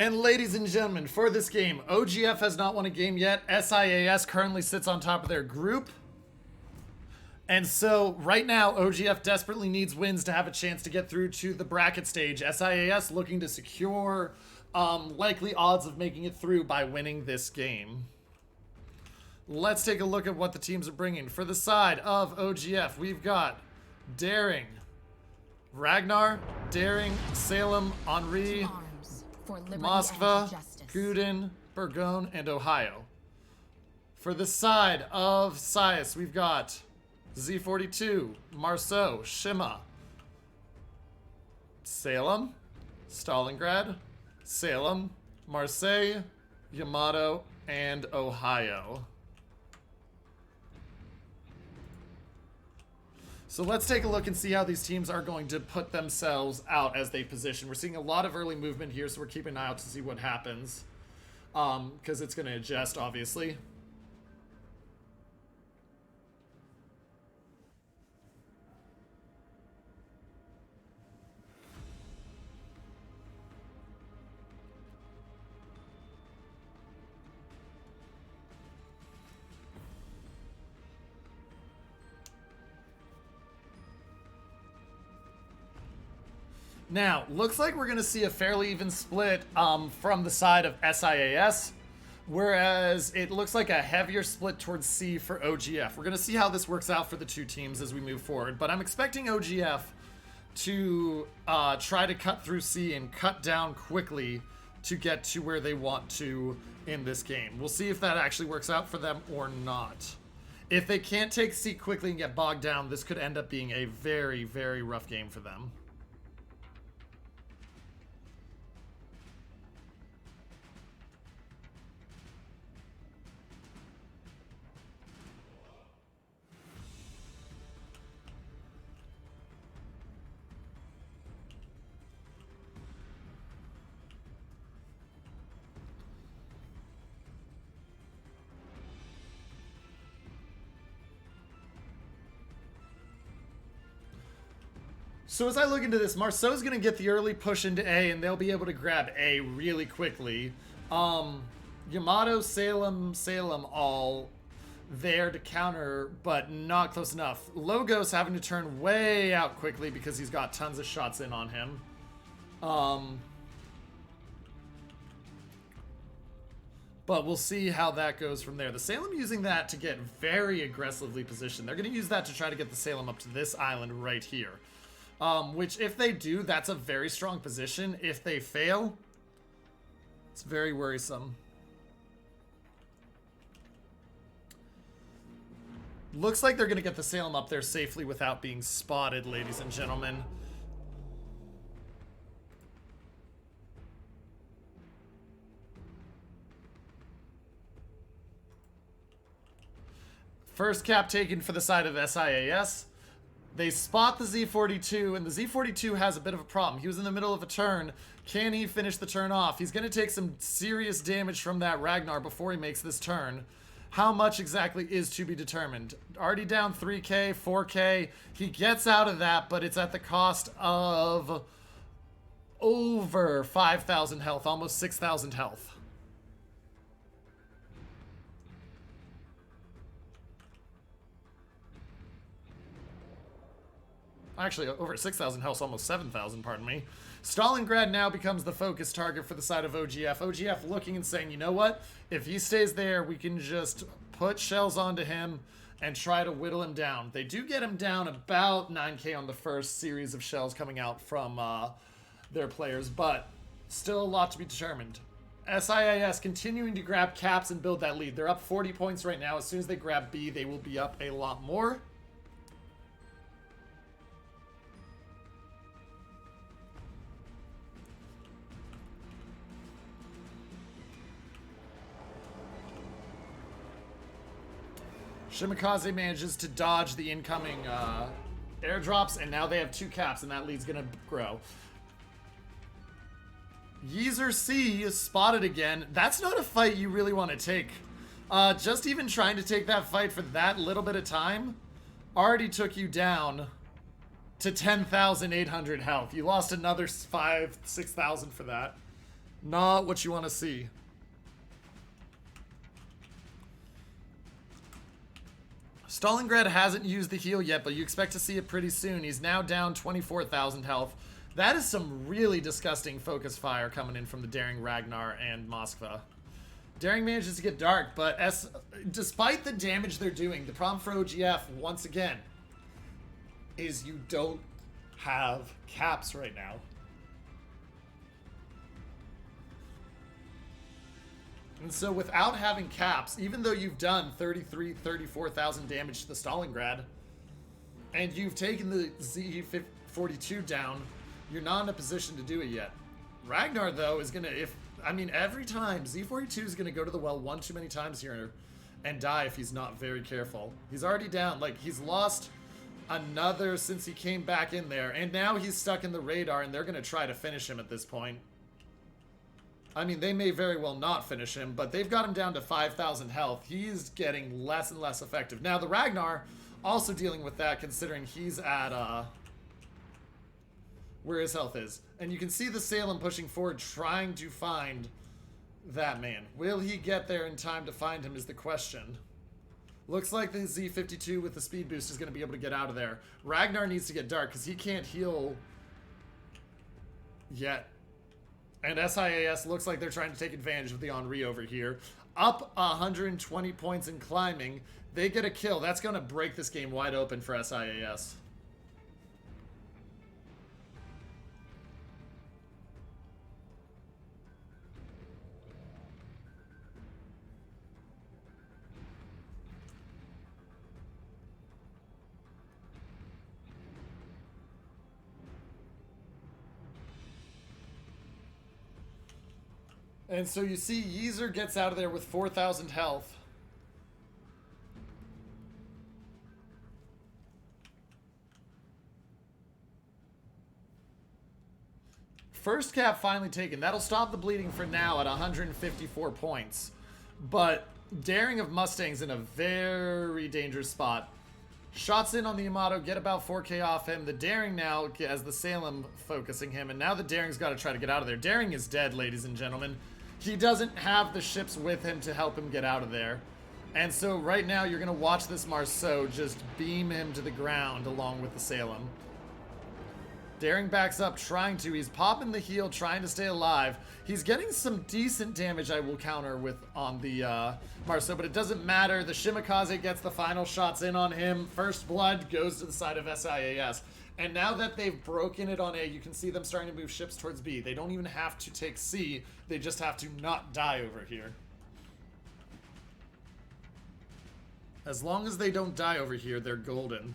And ladies and gentlemen, for this game, OGF has not won a game yet. SIAS currently sits on top of their group. And so right now, OGF desperately needs wins to have a chance to get through to the bracket stage. SIAS looking to secure likely odds of making it through by winning this game. Let's take a look at what the teams are bringing. For the side of OGF, we've got Daring, Ragnar, Daring, Salem, Henri, Moskva, Guden, Burgone, and Ohio. For the side of SIAS, we've got Z42, Marceau, Shima, Salem, Stalingrad, Salem, Marseille, Yamato, and Ohio. So let's take a look and see how these teams are going to put themselves out as they position. We're seeing a lot of early movement here, so we're keeping an eye out to see what happens. Because it's going to adjust, obviously. Now, looks like we're going to see a fairly even split from the side of SIAS, whereas it looks like a heavier split towards C for OGF. We're going to see how this works out for the two teams as we move forward, but I'm expecting OGF to try to cut through C and cut down quickly to get to where they want to in this game. We'll see if that actually works out for them or not. If they can't take C quickly and get bogged down, this could end up being a very, very rough game for them. So as I look into this, Marceau's going to get the early push into A, and they'll be able to grab A really quickly. Yamato, Salem, all there to counter, but not close enough. Logos having to turn way out quickly because he's got tons of shots in on him. But we'll see how that goes from there. The Salem using that to get very aggressively positioned. They're going to use that to try to get the Salem up to this island right here. Which, if they do, that's a very strong position. If they fail, it's very worrisome. Looks like they're going to get the Salem up there safely without being spotted, ladies and gentlemen. First cap taken for the side of SIAS. They spot the Z42, and the Z42 has a bit of a problem. He was in the middle of a turn. Can he finish the turn off? He's going to take some serious damage from that Ragnar before he makes this turn. How much exactly is to be determined. Already down 3k, 4k. He gets out of that, but it's at the cost of over 5,000 health, almost 6,000 health. Actually, over 6,000 health, almost 7,000, pardon me. Stalingrad now becomes the focus target for the side of OGF. OGF looking and saying, you know what? If he stays there, we can just put shells onto him and try to whittle him down. They do get him down about 9k on the first series of shells coming out from their players, but still a lot to be determined. SIAS continuing to grab caps and build that lead. They're up 40 points right now. As soon as they grab B, they will be up a lot more. Shimikaze manages to dodge the incoming airdrops, and now they have two caps, and that lead's going to grow. Yeezer C is spotted again. That's not a fight you really want to take. Just even trying to take that fight for that little bit of time already took you down to 10,800 health. You lost another 5,000, 6,000 for that. Not what you want to see. Stalingrad hasn't used the heal yet, but you expect to see it pretty soon. He's now down 24,000 health. That is some really disgusting focus fire coming in from the Daring Ragnar and Moskva. Daring manages to get dark, but despite the damage they're doing, the problem for OGF, once again, is you don't have caps right now. And so without having caps, even though you've done 34,000 damage to the Stalingrad, and you've taken the Z42 down, you're not in a position to do it yet. Ragnar, though, is going to, every time, Z42 is going to go to the well one too many times here and die if he's not very careful. He's already down. Like, he's lost another since he came back in there, and now he's stuck in the radar, and they're going to try to finish him at this point. I mean, they may very well not finish him, but they've got him down to 5,000 health. He's getting less and less effective. Now, the Ragnar also dealing with that, considering he's at, where his health is. And you can see the Salem pushing forward, trying to find that man. Will he get there in time to find him is the question. Looks like the Z52 with the speed boost is going to be able to get out of there. Ragnar needs to get dark, because he can't heal yet. And SIAS looks like they're trying to take advantage of the Henri over here. Up 120 points and climbing. They get a kill. That's going to break this game wide open for SIAS. And so you see Yeezer gets out of there with 4,000 health. First cap finally taken. That'll stop the bleeding for now at 154 points. But Daring of Mustang's in a very dangerous spot. Shots in on the Yamato, get about 4k off him. The Daring now has the Salem focusing him, and now the Daring's got to try to get out of there. Daring is dead, ladies and gentlemen. He doesn't have the ships with him to help him get out of there. And so right now you're going to watch this Marceau just beam him to the ground along with the Salem. Daring backs up, trying to. He's popping the heal, trying to stay alive. He's getting some decent damage, I will counter with on the Marceau, but it doesn't matter. The Shimakaze gets the final shots in on him. First blood goes to the side of SIAS. And now that they've broken it on A, you can see them starting to move ships towards B. They don't even have to take C. They just have to not die over here. As long as they don't die over here, they're golden.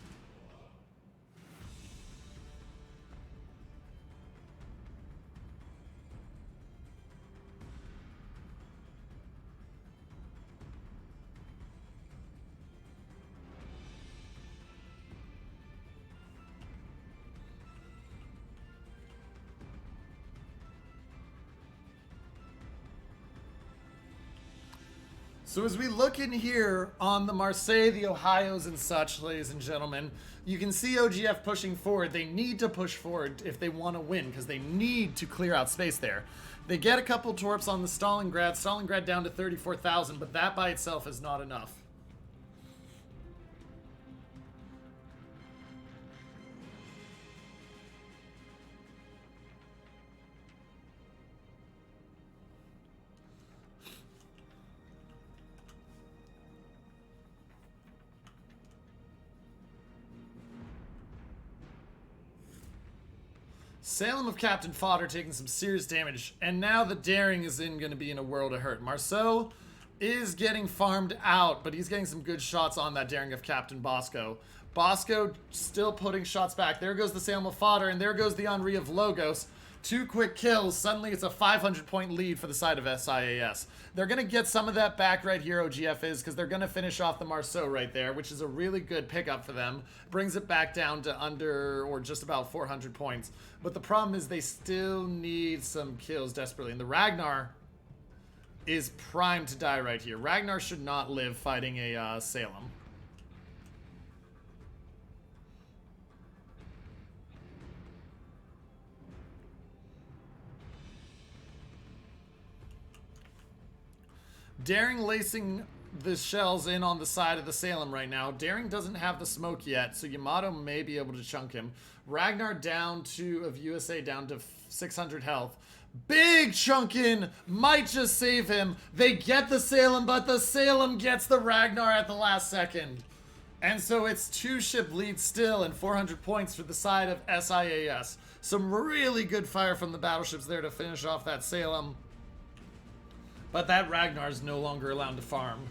So as we look in here on the Marseille, the Ohios and such, ladies and gentlemen, you can see OGF pushing forward. They need to push forward if they want to win, because they need to clear out space there. They get a couple torps on the Stalingrad. Stalingrad down to 34,000, but that by itself is not enough. Salem of Captain Fodder taking some serious damage, and now the Daring is going to be in a world of hurt. Marceau is getting farmed out, but he's getting some good shots on that Daring of Captain Bosco. Bosco still putting shots back. There goes the Salem of Fodder, and there goes the Henri of Logos. 2 quick kills. Suddenly it's a 500-point lead for the side of SIAS. They're going to get some of that back right here, OGF is, because they're going to finish off the Marceau right there, which is a really good pickup for them. Brings it back down to under or just about 400 points. But the problem is they still need some kills desperately. And the Ragnar is primed to die right here. Ragnar should not live fighting a Salem. Daring lacing the shells in on the side of the Salem right now. Daring doesn't have the smoke yet, so Yamato may be able to chunk him. Ragnar down to, of USA, down to 600 health. Big chunk in, might just save him. They get the Salem, but the Salem gets the Ragnar at the last second. And so it's 2-ship lead still and 400 points for the side of SIAS. Some really good fire from the battleships there to finish off that Salem. But that Ragnar is no longer allowed to farm.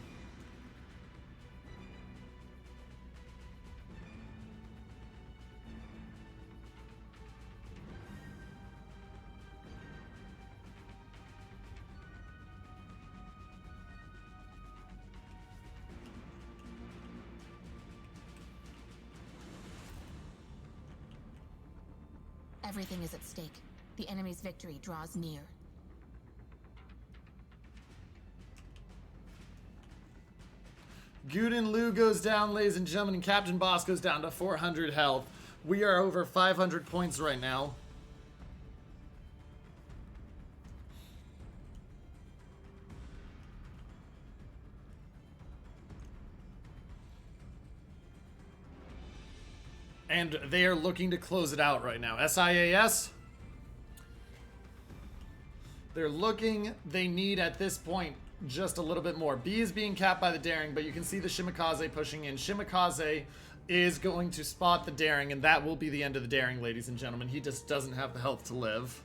Everything is at stake. The enemy's victory draws near. Guden Lu goes down, ladies and gentlemen, and Captain Boss goes down to 400 health. We are over 500 points right now. And they are looking to close it out right now. SIAS, they're looking, they need at this point just a little bit more. B is being capped by the Daring, but you can see the Shimikaze pushing in. Shimikaze is going to spot the Daring, and that will be the end of the Daring, ladies and gentlemen. He just doesn't have the health to live.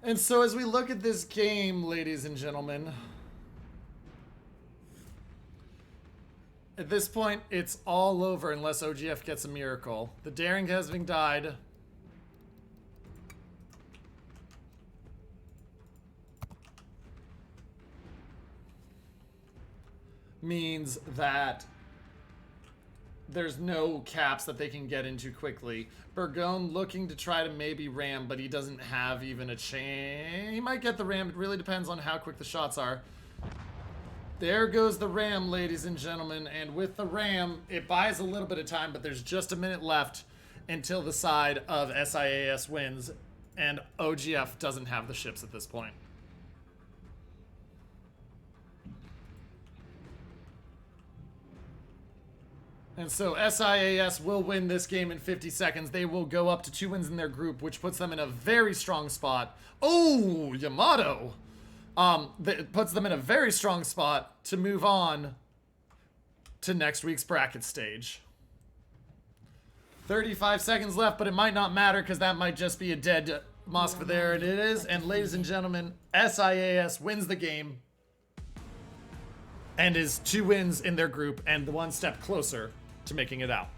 And so as we look at this game, ladies and gentlemen, at this point, it's all over unless OGF gets a miracle. The Daring having died. Means that there's no caps that they can get into quickly. Burgone looking to try to maybe ram, but he doesn't have even a chance. He might get the ram. It really depends on how quick the shots are. There goes the ram, ladies and gentlemen. And with the ram, it buys a little bit of time, but there's just a minute left until the side of SIAS wins. And OGF doesn't have the ships at this point. And so SIAS will win this game in 50 seconds. They will go up to 2 wins in their group, which puts them in a very strong spot. Oh, Yamato! That puts them in a very strong spot to move on to next week's bracket stage. 35 seconds left, but it might not matter because that might just be a dead Moskva. There it is. And ladies and gentlemen, SIAS wins the game and is 2 wins in their group and 1 step closer to making it out.